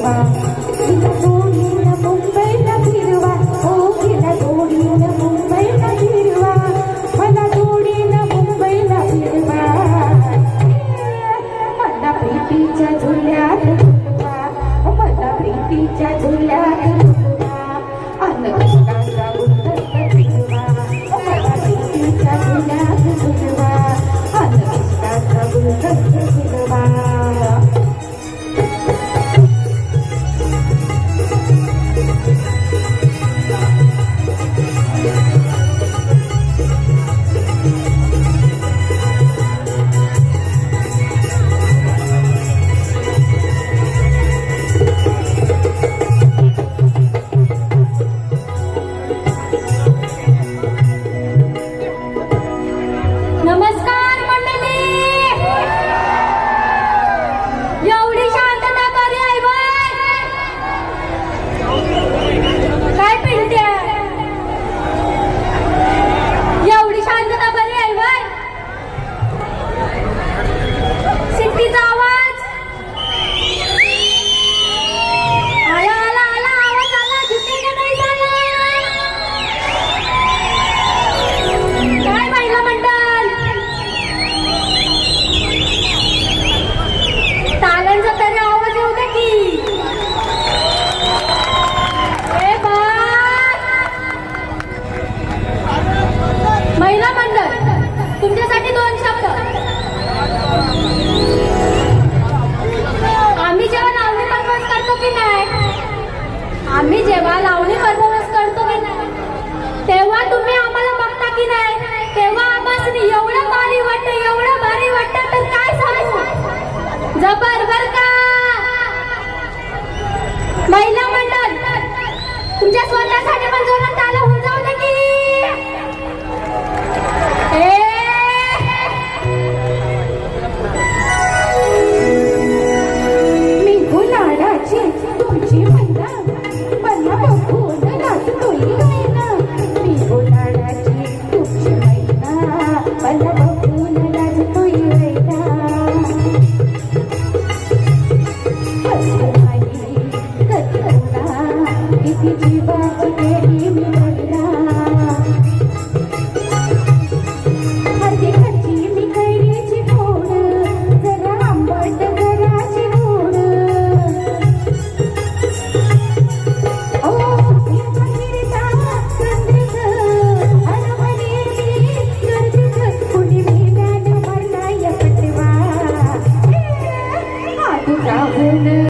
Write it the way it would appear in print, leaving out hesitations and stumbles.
फिरवा तिला जोडीन मुंबईला फिरवा हो तिला जोडीन मुंबईला फिरवा मला जोडीन मुंबईला फिरवा मला प्रीतीच्या झुल्यात झुलवा मला प्रीतीच्या झुल्यात झुलवा अन कृष्णाचा गुलदस्ता फिरवा मला प्रीतीच्या झुल्यात झुलवा अन कृष्णाचा गुलदस्ता फिरवा नमस्कार मंडळी. एवढी शांतता बरी आहे बाय. काय पिंट्या एवढी शांतता बरी आहे बाय. सिटीचा आवाज आला आला आला आवाज आला जिथे का नाही झाला. काय महिला मंडळ तालांचा तरी आवाज येऊ दे की. ए बाय महिला मंडळ तुमच्यासाठी 2 शब्द. आम्ही जेव्हा लावणी परफॉर्मन्स करतो की नाही तेव्हा तुम्ही आम्हाला बघता की नाही तेव्हा आम्हाला एवढं भारी वाटतं तर काय सांगू. जबर बर का महिला मंडळ तुमच्या स्वतःसाठी पण जोरात आलं होऊन जाऊ दे की. मी गुलाडाची तुमची मैना मला बघून नाचतोय मैना मी गुलाडाची तुमची मैना मला बघून नाचतोय मैना किती जीवाची केली मी मैना